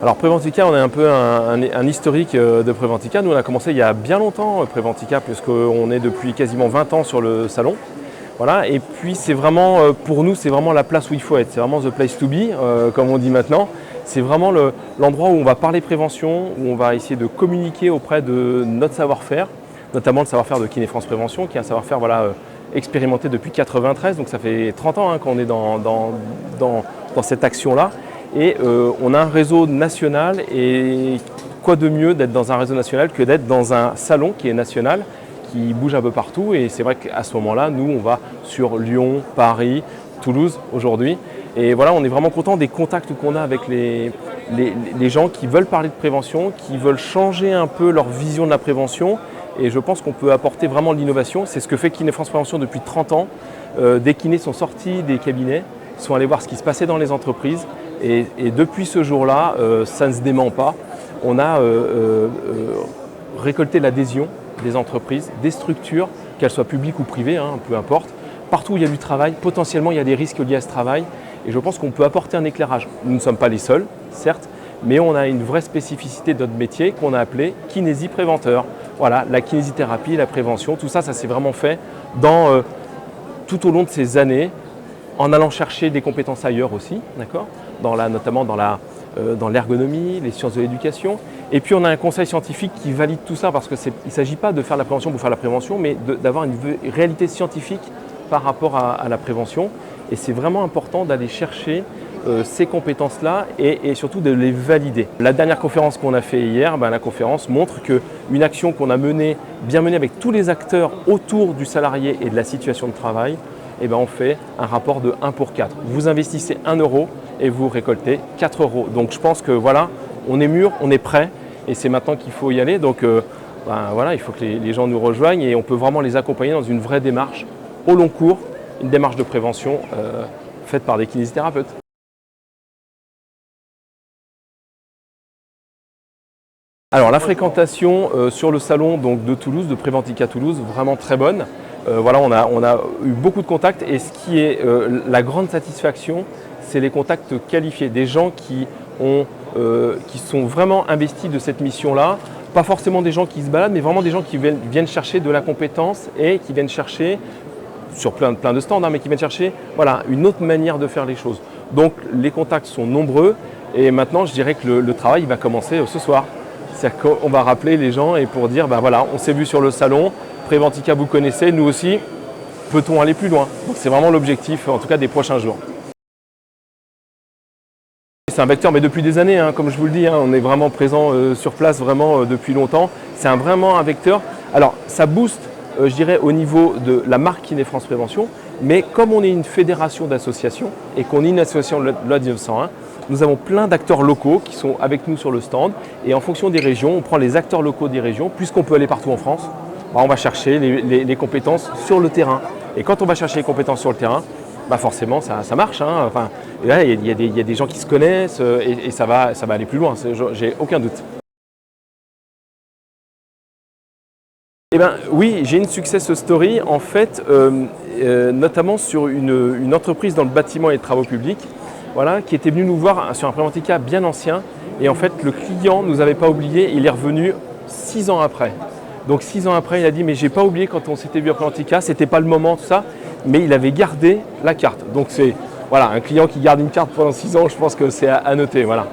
Alors Préventica, on a un peu un historique de Préventica. Nous, on a commencé il y a bien longtemps Préventica, puisqu'on est depuis quasiment 20 ans sur le salon. Voilà. Et puis c'est vraiment, pour nous, c'est vraiment la place où il faut être. C'est vraiment the place to be, comme on dit maintenant. C'est vraiment l'endroit où on va parler prévention, où on va essayer de communiquer auprès de notre savoir-faire, notamment le savoir-faire de Kiné France Prévention, qui est un savoir-faire expérimenté depuis 1993. Donc ça fait 30 ans qu'on est dans cette action-là. Et on a un réseau national, et quoi de mieux d'être dans un réseau national que d'être dans un salon qui est national, qui bouge un peu partout. Et c'est vrai qu'à ce moment-là, nous, on va sur Lyon, Paris, Toulouse aujourd'hui. Et voilà, on est vraiment content des contacts qu'on a avec les gens qui veulent parler de prévention, qui veulent changer un peu leur vision de la prévention. Et je pense qu'on peut apporter vraiment de l'innovation. C'est ce que fait Kiné France Prévention depuis 30 ans. Des kinés sont sortis des cabinets, sont allés voir ce qui se passait dans les entreprises. Et depuis ce jour-là, ça ne se dément pas. On a récolté l'adhésion des entreprises, des structures, qu'elles soient publiques ou privées, peu importe. Partout où il y a du travail, potentiellement il y a des risques liés à ce travail. Et je pense qu'on peut apporter un éclairage. Nous ne sommes pas les seuls, certes, mais on a une vraie spécificité de notre métier qu'on a appelée kinésipréventeur. Voilà, la kinésithérapie, la prévention, tout ça, ça s'est vraiment fait tout au long de ces années, en allant chercher des compétences ailleurs aussi, d'accord, notamment dans l'ergonomie, les sciences de l'éducation. Et puis on a un conseil scientifique qui valide tout ça, parce qu'il ne s'agit pas de faire la prévention pour faire la prévention, mais d'avoir une réalité scientifique par rapport à la prévention. Et c'est vraiment important d'aller chercher ces compétences-là et surtout de les valider. La dernière conférence qu'on a fait hier, la conférence montre qu'une action qu'on a bien menée avec tous les acteurs autour du salarié et de la situation de travail, on fait un rapport de 1 pour 4. Vous investissez 1 euro et vous récoltez 4 euros. Donc je pense que voilà, on est mûr, on est prêt, et c'est maintenant qu'il faut y aller. Donc voilà, il faut que les gens nous rejoignent, et on peut vraiment les accompagner dans une vraie démarche au long cours, une démarche de prévention faite par des kinésithérapeutes. Alors la fréquentation sur le salon de Toulouse, de Préventica Toulouse, vraiment très bonne. Voilà, on a eu beaucoup de contacts, et ce qui est la grande satisfaction, c'est les contacts qualifiés, des gens qui sont vraiment investis de cette mission-là. Pas forcément des gens qui se baladent, mais vraiment des gens qui viennent chercher de la compétence, et qui viennent chercher, sur plein de stands, mais qui viennent chercher une autre manière de faire les choses. Donc les contacts sont nombreux, et maintenant je dirais que le travail va commencer ce soir. C'est-à-dire qu'on va rappeler les gens, et pour dire, voilà, on s'est vu sur le salon, Préventica vous connaissez, nous aussi, peut-on aller plus loin? Donc c'est vraiment l'objectif, en tout cas des prochains jours. C'est un vecteur, mais depuis des années, comme je vous le dis, on est vraiment présent sur place vraiment depuis longtemps. C'est vraiment un vecteur. Alors ça booste, je dirais, au niveau de la marque Kiné France Prévention, mais comme on est une fédération d'associations et qu'on est une association de loi 1901, nous avons plein d'acteurs locaux qui sont avec nous sur le stand, et en fonction des régions, on prend les acteurs locaux des régions, puisqu'on peut aller partout en France. On va chercher les compétences sur le terrain. Et quand on va chercher les compétences sur le terrain, forcément ça marche. Et là, il y a des gens qui se connaissent, et ça va aller plus loin, j'ai aucun doute. Oui, j'ai une success story, en fait, notamment sur une entreprise dans le bâtiment et les travaux publics, voilà, qui était venue nous voir sur un Préventica bien ancien. Et en fait, le client ne nous avait pas oublié, il est revenu 6 ans après. Donc 6 ans après, il a dit, mais j'ai pas oublié quand on s'était vu à Préventica, c'était pas le moment, tout ça, mais il avait gardé la carte. Donc c'est un client qui garde une carte pendant 6 ans, je pense que c'est à noter. Voilà.